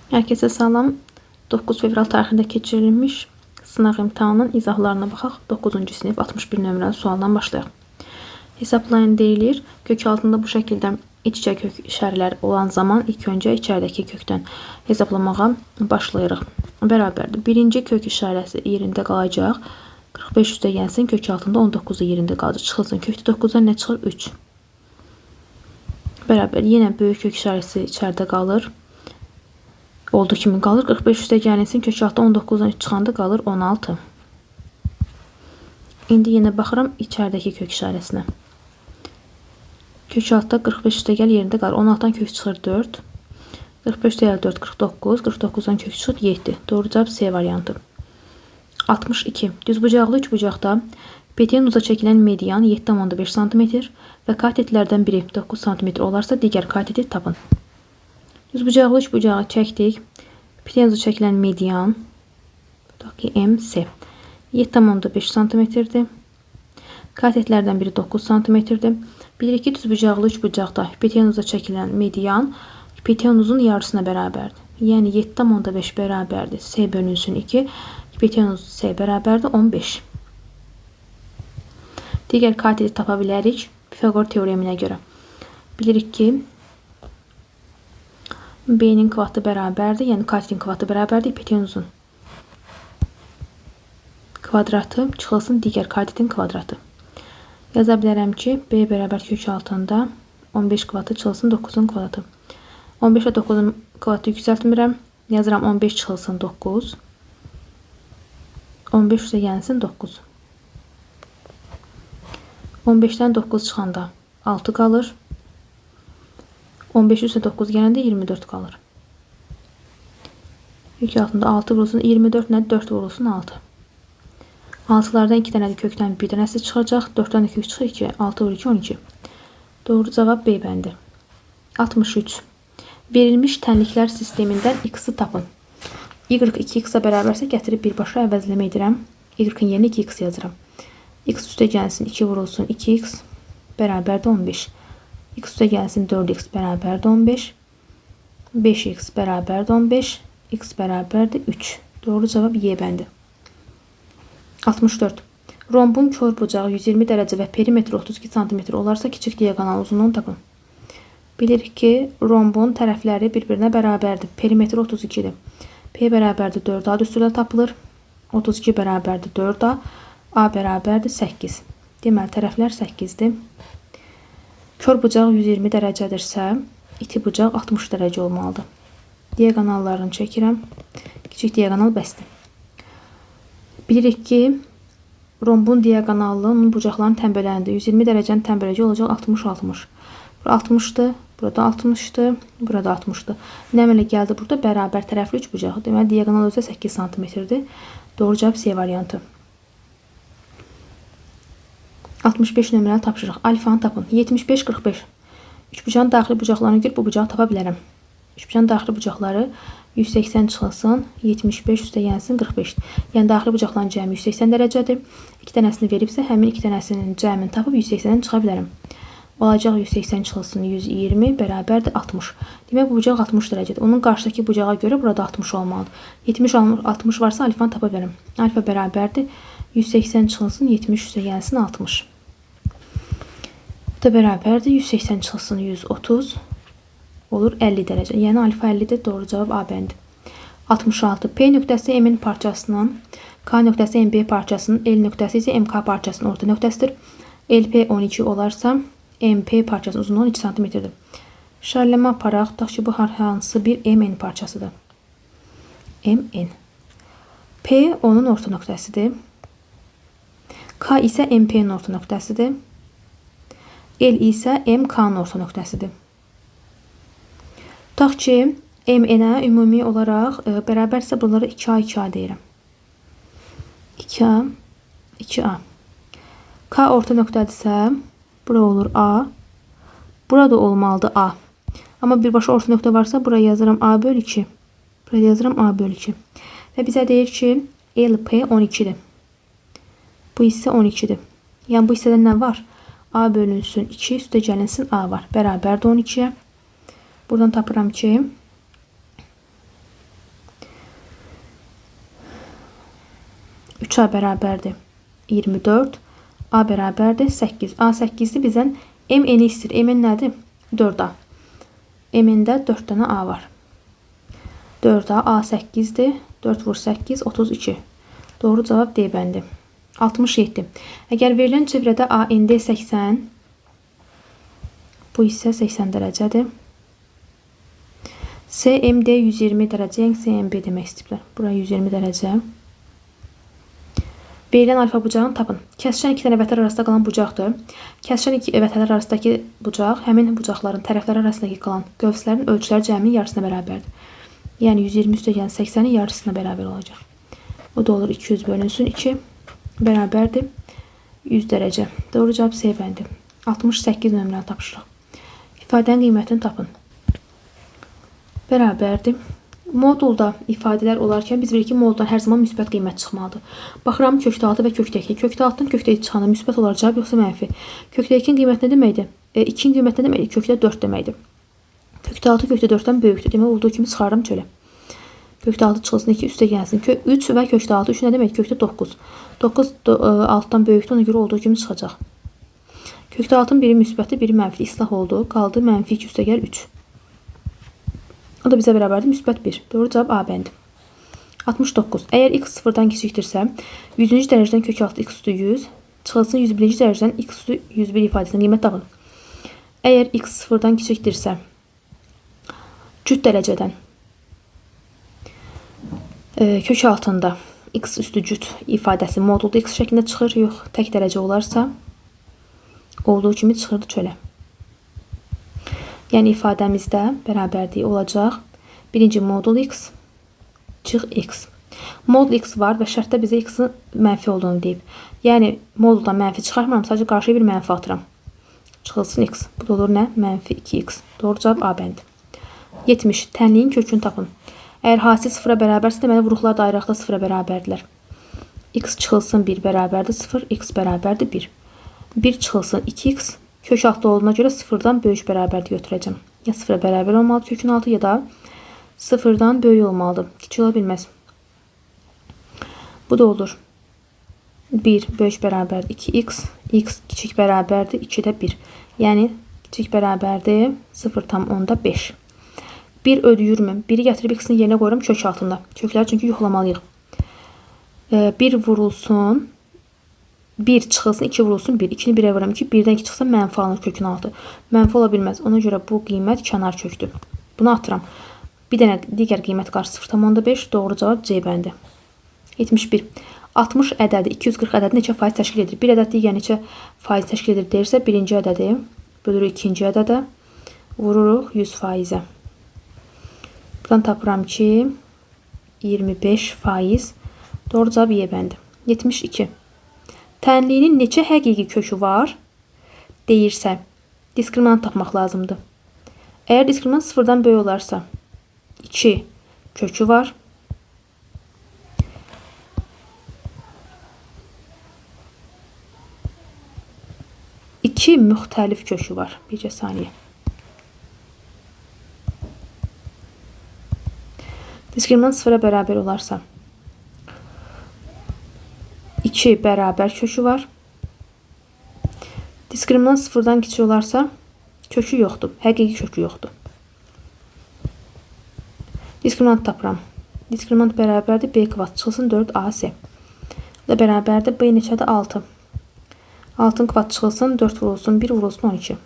Herkese salam. 9 fevral tarixində keçirilmiş sınaq imtahanının izahlarına baxaq. 9-cu sinif 61 nömrəli sualdan başlayaq. Hesablayın deyilir. Kök altında bu şəkildə iç-içə kök işarələri olan zaman ilk öncə içəridəki kökdən hesablamağa başlayırıq. Bərabərdir. Birinci kök işarəsi yerində qalacaq. 45 üstə gəlsin. Kök altında 19 yerində qalacaq. Çıxılsın. Kökdə 9-dan nə çıxır? 3. Bərabər. Yenə böyük kök işarəsi içəridə qalır. Olduğu kimi qalır. 45 üstə gəlsin. Kök altı 19-dan çıxanda qalır 16. İndi yenə baxıram içəridəki kök işarəsinə. Kök altda 45 üstə gəl yerində qalır. 16-dan kök çıxır 4. 45 üstə gəl 4, 49. 49-dan kök çıxır 7. Doğru cavab C variantı. 62. Düzbucaqlı üçbucaqda hipotenuza çəkilən median 7,5 cm və katetlərdən biri 9 cm olarsa digər kateti tapın. Düzbucaqlı üçbucağı çəkdik. Hipotenuza çəkilən median MC 7,5 cm-dir. Katetlərdən biri 9 cm-dir. Bilirik ki, düzbucaqlı üçbucaqda hipotenuza çəkilən median hipotenuzun yarısına bərabərdir. Yəni 7,5 bərabərdir. C bölünsün 2. Hipotenuz C bərabərdir 15. Digər kateti tapa bilərik. Pifaqor teoreminə görə. Bilirik ki, B'nin kvatı bərabərdir. Yəni katetin kvatı bərabərdir. Hipotenuzun kvadratı çıxılsın digər katetin kvadratı. Yaza bilərəm ki, B bərabər kök altında 15 kvatı çıxılsın 9-un kvadratı. 15 ilə 9-un kvadratı yüksəltmirəm. Yazıram 15 çıxılsın 9. 15 üstə gəlsin 9. 15-dən 9 çıxanda 6 qalır. 15 üstə 9 gələndə 24 qalır. Kök altında 6 vurulsun 24 nədir? 4 vurulsun 6. 6-lardan 2 dənədir kökdən bir dənəsi çıxacaq. 4-dən də kök çıxır 2. 6 vur 2 12. Doğru cavab B bəndi. 63. Verilmiş tənliklər sistemindən x-i tapın. Y 2x-a bərabərsə gətirib birbaşa əvəzləmə edirəm. Y-in yerinə 2x yazıram. X üstə gəlsin 2 vurulsun 2x bərabərdir 15. X üstə gəlsin 4x bərabərdir 15. 5x bərabərdir 15. X bərabərdir 3. Doğru cavab Y bəndi. 64. Rombun kör bucağı 120 dərəcə və perimetri 32 cm olarsa kiçik diagonal uzunluğunu tapın. Bilirik ki, rombun tərəfləri bir-birinə bərabərdir. Perimetri 32-dir. P bərabərdir 4A üstülə tapılır. 32 bərabərdir 4A. A bərabərdir 8. Deməli, tərəflər 8-dir. Kör bucaq 120 dərəcədirsə, iti bucaq 60 dərəcə olmalıdır. Diagonallarını çəkirəm. Kiçik diagonal bəsdir. Bilirik ki, rombun diagonallının bucaqların tənbələndir. 120 dərəcənin tənbələci olacaq 60-60. Burada 60-dır, burada 60-dır, burada 60-dır. Nə əmələ gəldi burada? Bərabər tərəfli üç bucağı. Deməli, diagonal özü 8 cm-dir. Doğru cavab C variantı. 65 nömrəli tapşırıq. Alfanı tapın. 75-45. Üçbucağın daxili bucaqlarına görə bu bucağı tapa bilərəm. Üçbucağın daxili bucaqları 180 çıxılsın, 75 üstə gəlsin 45. Yəni daxili bucaqların cəmi 180 dərəcədir. 2 dənəsini veribsə, həmin 2 dənəsinin cəmini tapıb 180-dən çıxa bilərəm. Olacaq 180 çıxılsın 120 bərabərdir 60. Demək bu bucaq 60 dərəcədir. Onun qarşıdakı bucağa görə burada 60 olmalıdır. 70-60 varsa alfanı tapa bilərəm. Alfa bərabərdir 180 çıxılsın 70 üstə gəlsin 60. Bu da bərabərdir 180 çıxılsın 130 olur 50 dərəcə. Yəni alfa 50-dir. Doğru cavab A bəndi. 66. P nöqtəsi M-in parçasının, K nöqtəsi MB parçasının, L nöqtəsi isə MK parçasının orta nöqtəsidir. LP 12 olarsa MP parçasının uzunluğu 2 cm-dir. İşarələmə aparaq. Tutaq ki, bu hansı bir MN parçasıdır. MN. P onun orta nöqtəsidir. K isə MP'nin orta nöqtəsidir. L isə MK'nın orta nöqtəsidir. Tutaq ki, MN-ə ümumi olaraq bərabərsə bunları 2A, 2A deyirəm. 2A, 2A. K orta nöqtədirsə, bura olur A. Burada olmalıdır A. Amma birbaşa orta nöqtə varsa, buraya yazıram A bölü 2. Buraya yazıram A bölü 2. Və bizə deyir ki, LP 12-dir. Bu hissə 12-dir. Yəni bu hissədə nə var? A bölünsün 2, üstə gəlinsin A var. Bərabərdir 12-yə. Buradan tapıram ki, 3A bərabərdir 24. A bərabərdir 8. A8-dir bizdən MN istəyir. MN nədir? 4A. MN-də 4 dənə A var. 4A A8-dir. 4 vur 8 32. Doğru cavab D bəndi. 67. Əgər verilən çevrədə AND 80, bu isə 80 dərəcədir. CMD 120 dərəcə, yəni CMB demək istəyiblər. Bura 120 dərəcə. Verilən alfa bucağını tapın. Kəsişən iki dənə vətər arasında qalan bucaqdır. Kəsişən iki vətərlər arasındakı bucaq həmin bucaqların tərəfləri arasındakı qalan qövslərin ölçüləri cəminin yarısına bərabərdir. Yəni 120 üstəgələn 80-in yarısına bərabər olacaq. O da olur 200 bölünsün 2 bərabərdir 100 dərəcə. Doğru cavab C bəndi. 68 nömrəni tapışırıq. İfadənin qiymətini tapın. Bərabərdir. Modulda ifadələr olarkən biz bilirik ki, moduldan hər zaman müsbət qiymət çıxmalıdır. Baxıram kökdə 6 və kökdə 2. Kökdə 6-dan kökdə 2 çıxanda müsbət olacaq yoxsa mənfi. Kökdə 2-nin qiyməti nə deməkdir? 2-nin qiyməti nə deməkdir? Kökdə 4 deməkdir. Kökdə 6 kökdə 4-dən böyükdür. Demək olduğu kimi çıxarım çölə. Kökdə 6 çıxılsın 2 üstə gəlsin. 3 və kökdə 6 3 nə demək? Kökdə 9. 9 6-dan böyükdür, ona görə olduğu kimi çıxacaq. Kökdə 6-ın biri müsbətdir, biri mənfi. İslah oldu. Qaldı mənfi 2 üstə gəl 3. O da bizə bərabərdir müsbət 1. Doğru cavab A bəndi. 69. Əgər x 0-dan kiçikdirsə, 100-cü dərəcədən kök 6 x üstü 100 çıxılsın 101-ci dərəcədən x üstü 101 ifadəsinin qiymət tapın. Əgər x 0-dan kiçikdirsə, cüt dərəcədən kök altında x üstü cüt ifadəsi modulda x şəklində çıxır, yox tək dərəcə olarsa olduğu kimi çıxırdı çölə. Yəni ifadəmizdə bərabərliyi olacaq. Birinci modul x çıx x. Modul x var və şərtdə bizə x-in mənfi olduğunu deyib. Yəni moduldan mənfi çıxarmıram, sadəcə qarşıya bir mənfi atıram. Çıxılsın x. Bu da olur nə? Mənfi 2x. Doğru cavab A bəndi. 70. Tənliyin kökünü tapın. Əgər hasil 0-a bərabərsə, deməli vuruqlar dairəxdə 0-a bərabərdirlər. X çıxılsın 1 bərabərdir 0, x bərabərdir 1. 1 çıxılsın 2x. Kök altı olduğuna görə 0-dan böyük bərabərdir götürəcəm. Ya 0-a bərabər olmalıdır kökün altı, ya da 0-dan böyük olmalıdır. Kiçik ola bilməz. Bu da olur. 1 böyük bərabərdir 2x. X kiçik bərabərdir 2-də 1. Yəni kiçik bərabərdir 0,5. 1 ödəyirmi? 1-i gətirib x-in yerinə qoyuram kök altında. Kökləri çünki yoxlamalıyıq. 1 vurulsun 1 çıxılsın 2 vurulsun 1. 2-ni 1-ə vuram 2. 1-dən 2 çıxsa mənfi alınır kökün altı. Mənfi ola bilməz. Ona görə bu qiymət kənar kökdür. Bunu atıram. Bir dənə digər qiymət qarşı 0,5. Doğru cavab C bəndi. 71. 60 ədədi 240 ədədi neçə faiz təşkil edir? Bir ədəd digər neçə faiz təşkil edir deyirsə, birinci ədədi bölürük ikinci ədədə, vururuq 100%. Buradan tapıram ki 25%. Doğru cavab E bəndi. 72. Tənliyinin neçə həqiqi kökü var deyirsə, diskriminant tapmaq lazımdır. Əgər diskriminant 0-dan böyük olarsa, 2 kökü var. İki müxtəlif kökü var. Bircə saniyə. Diskriminant 0-a bərabər olarsa, 2 bərabər kökü var. Diskriminant 0-dan kiçik olarsa kökü yoxdur. Həqiqi kökü yoxdur. Diskriminant tapıram. Diskriminant bərabərdir B kvadrat çıxılsın 4AC. Da bərabərdir B neçədir? 6. 6-ın kvadrat çıxılsın 4 vurulsun 1 vurulsun 12.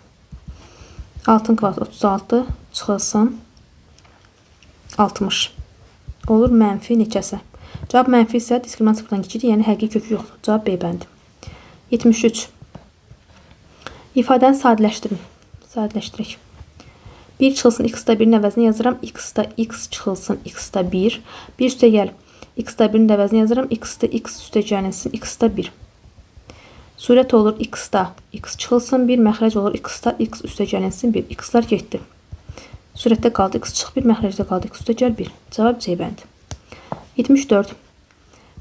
6-ın kvadrat 36 çıxılsın 60. Olur mənfi neçəsə. Cavab mənfi isə diskriminant 0-dan kiçikdir, yəni həqiqi kökü yoxdur. Cavab B bəndi. 73. İfadəni sadələşdirin. Sadələşdirək. 1 çıxılsın x-da 1-in əvəzinə yazıram. X-da x çıxılsın x-da 1. 1 üstə gəl. X-da 1-in əvəzinə yazıram. X-da x üstə gəlinsin x-da 1. Surət olur x-da x çıxılsın 1. Məxrəc olur x-da x üstə gəlinsin 1. X-lar getdi. Surətdə qaldı x çıx 1. Məxrəcdə qaldı x üstə gəl 1. Cavab C bəndi. 74.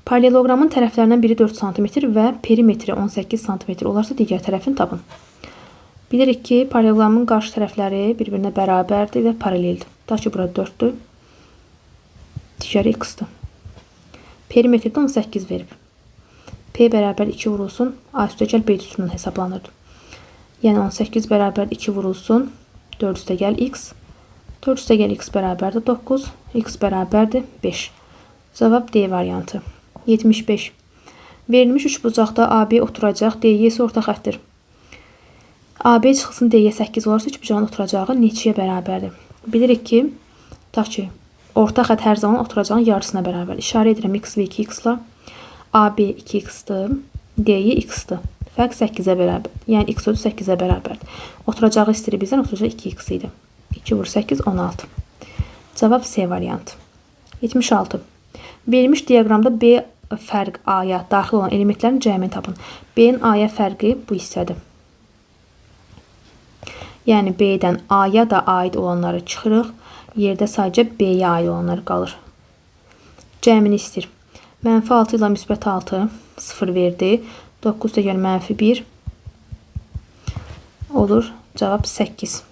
Paralelogramın tərəflərindən biri 4 cm və perimetri 18 cm olarsa digər tərəfini tapın. Bilirik ki, paralelogramın qarşı tərəfləri bir-birinə bərabərdir və paraleldir. Ta ki, burada 4-dür. Digəri x-dır. Perimetrdə 18 verib. P bərabər 2 vurulsun A üstəgəl B düsturundan hesablanırdı. Yəni 18 bərabər 2 vurulsun 4 üstəgəl X. 4 üstəgəl X bərabərdir 9. X bərabərdir 5. Cavab D variantı. 75. Verilmiş üç bucaqda AB oturacaq. DY isə orta xəttir. AB çıxılsın DY 8 olarsa üç bucağın oturacağı neçəyə bərabərdir? Bilirik ki, tutaq ki, orta xətt hər zaman oturacağın yarısına bərabər. İşarə edirəm X və 2X-la. AB 2X-dır. DY X-dır. Fərq 8-ə bərabər. Yəni X özü 8-ə bərabərdir. Oturacağı istəyir bizdən, oturacağı 2X idi. 2 vur 8, 16. Cavab C variantı. 76. Verilmiş diaqramda B fərq A-ya daxil olan elementlərin cəmini tapın. B-nin A-ya fərqi bu hissədir. Yəni B-dən A-ya da aid olanları çıxırıq. Yerdə sadəcə B-yə aid olanları qalır. Cəmini istəyir. -6 ilə -6 0 verdi. 9 da gəl -1 olur. Cavab 8.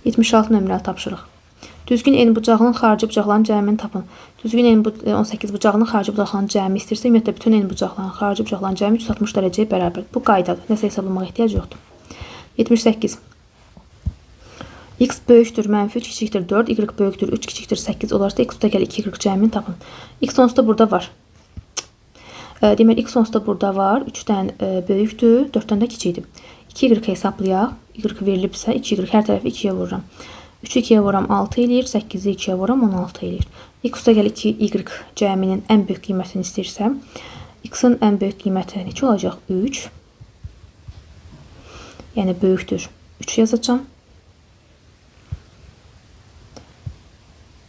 76 nömrəli tapşırıq. Düzgün eni bucağının xarici bucaqların cəmini tapın. Düzgün eni 18 bucağının xarici bucaqlarının cəmi istəyirsə, ümumiyyətlə bütün eni bucaqların xarici bucaqların cəmi 360 dərəcəyə bərabər. Bu qaydadır. Nəsə hesablamağa ehtiyac yoxdur. 78. X böyükdür, -3 kiçikdir 4, Y böyükdür 3 kiçikdir 8 olarsa X üstəgəl 2Y cəmini tapın. X onsuz da burada var. Deməli X onsuz da burada var. 3-dən böyükdür, 4-dən də kiçikdir. 2Y hesablayaq. Y verilibsə 2Y hər tərəfi 2-yə vururam. 3-ü 2-yə vuram 6 eləyir, 8-i 2-yə vuram 16 eləyir. X üstəgəl 2Y cəminin ən böyük qiymətini istəyirsəm, X-in ən böyük qiyməti neçə olacaq? 3. Yəni böyükdür. 3 yazacağam.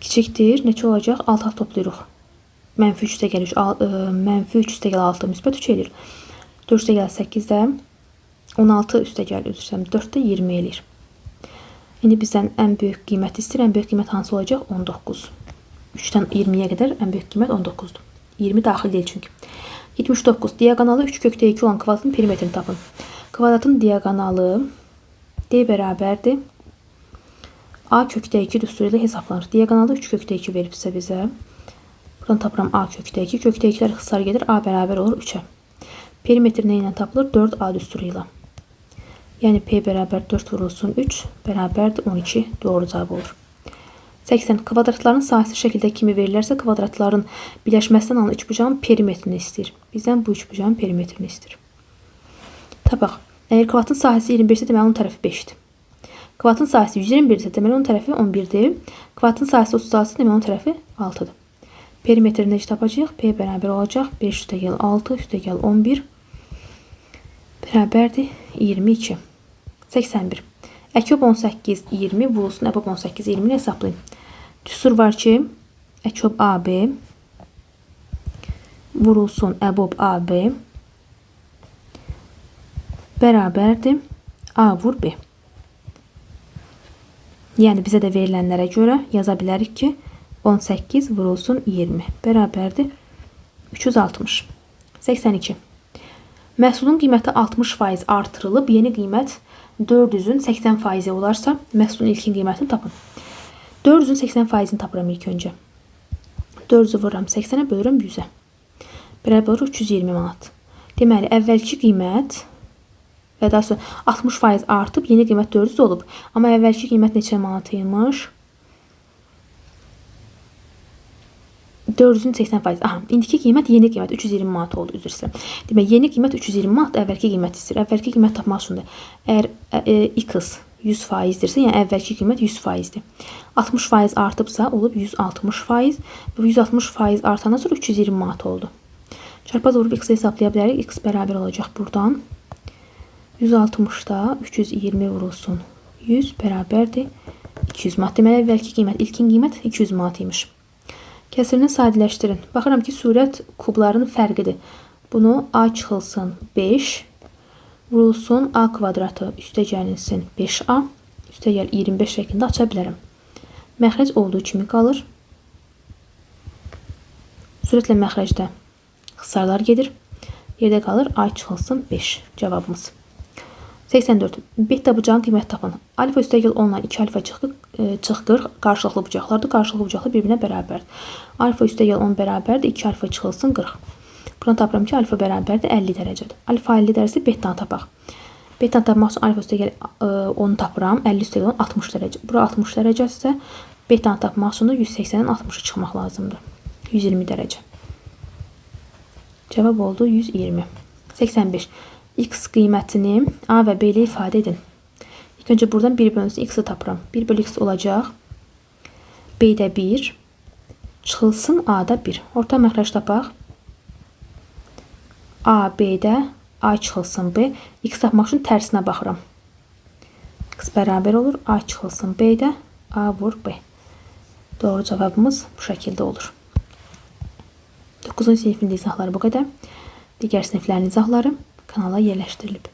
Kiçikdir. Neçə olacaq? 6 toplayırıq. -3 üstəgəl 3, -3 üstəgəl 6 müsbət 3 eləyir. 4 üstəgəl 8-də 16 üstəgəl üzrsəm 4-də 20 eləyir. İndi bizdən ən böyük qiymət istəyir. Ən böyük qiymət hansı olacaq? 19. 3-dən 20-yə qədər ən böyük qiymət 19-dur. 20 daxil deyil çünki. 79. Diaqonalı 3 kökdə 2 olan kvadratın perimetrini tapın. Kvadratın diaqonalı D bərabərdir. A kökdə 2 düsturu ilə hesablanır. Diaqonalı 3 kökdə 2 veribsə bizə. Buradan tapıram A kökdə 2. Kökdə 2-lər ixtisar gedir. A bərabər olur 3-ə. Perimetr nə ilə tapılır? 4A düsturu ilə. Yəni P bərabər 4 vurulsun 3 bərabərdir 12 doğru cavab olur. 80. Kvadratların sahəsi şəkildə kimi verilərsə kvadratların birləşməsindən alınan üçbucağın perimetrini istəyir. Bizdən bu üçbucağın perimetrini istəyir. Tapaq. Əgər kvadratın sahəsi 21 isə deməli onun tərəfi 5-dir. Kvadratın sahəsi 121 isə deməli onun tərəfi 11-dir. Kvadratın sahəsi 36 deməli onun tərəfi 6-dır. Perimetrini necə tapacağıq? P bərabər olacaq 5 üstəgəl 6 üstəgəl 11 bərabərdir 22. 81. Əkob 18 20 vurulsun əbob 18 20-ni hesablayın. Düstur var ki, əkob AB vurulsun əbob AB bərabərdir A vur B. Yəni bizə də verilənlərə görə yaza bilərik ki, 18 vurulsun 20 bərabərdir 360. 82. Məhsulun qiyməti 60% artırılıb, yeni qiymət 400-ün 80% olarsa, məhsulun ilkin qiymətini tapın. 400-ün 80%-ni tapıram ilk öncə. 400-ü vururam 80-ə, bölürəm 100-ə. Bərabər olur 320 manat. Deməli, əvvəlki qiymət və daha sonra 60% artıb, yeni qiymət 400 olub. Amma əvvəlki qiymət neçə manat imiş? 400-ün 80%. Aha, indiki qiymət yeni qiymət 320 manat oldu, üzr istəyirəm. Demək, yeni qiymət 320 manat, əvvəlki qiymət istəyir. Əvvəlki qiymət tapmaq üçündür. Əgər X 100%-dirsə, yəni əvvəlki qiymət 100%-dir. 60% artıbsa, olub 160%. Bu 160% artandan sonra 320 manat oldu. Çarpaz vurub X-i hesablaya bilərik. X bərabər olacaq buradan. 160-da 320 vurulsun 100 bərabərdir 200 manat. Deməli, əvvəlki qiymət, ilkin qiymət 200 manat imiş. Kəsirini sadələşdirin. Baxıram ki, surət kubların fərqidir. Bunu A çıxılsın 5, vurulsun A kvadratı üstə gəlinsin 5A, üstə gəl 25 şəklində aça bilərəm. Məxrəc olduğu kimi qalır. Surətlə məxrəcdə ixtisarlar gedir. Yerdə qalır A çıxılsın 5 cavabımız. 84. Beta bucağın qiymət tapın. Alfa üstəgəl 10 ilə 2 alfa çıxır, qarşılıqlı bucaqlardır. Qarşılıqlı bucaqlar bir-birinə bərabərdir. Alfa üstəgəl 10 bərabərdir, 2 alfa çıxılsın 40. Buradan tapıram ki, alfa bərabərdir 50 dərəcədir. Alfa 50 dərəcədir, betanı tapaq. Betanı tapmaq üçün alfa üstə gəl 10 tapıram. 50 üstə gəl 60 dərəcə. Bura 60 dərəcədirsə, betanı tapmaq üçün də 180-dən 60-ı çıxmaq lazımdır. 120 dərəcə. Cavab oldu 120. 85. X qiymətini A və B ilə ifadə edin. İlk öncə buradan 1 bölünsün X-i tapıram. 1 bölü X olacaq. B-də 1. Çıxılsın A-da 1. Orta məxrəc tapaq. A, B-də A çıxılsın B. X tapmaq üçün tərsinə baxıram. X bərabər olur. A çıxılsın B-də A vur B. Doğru cavabımız bu şəkildə olur. 9-cu sinifin izahları bu qədər. Digər siniflərin izahları kanala yerləşdirilib.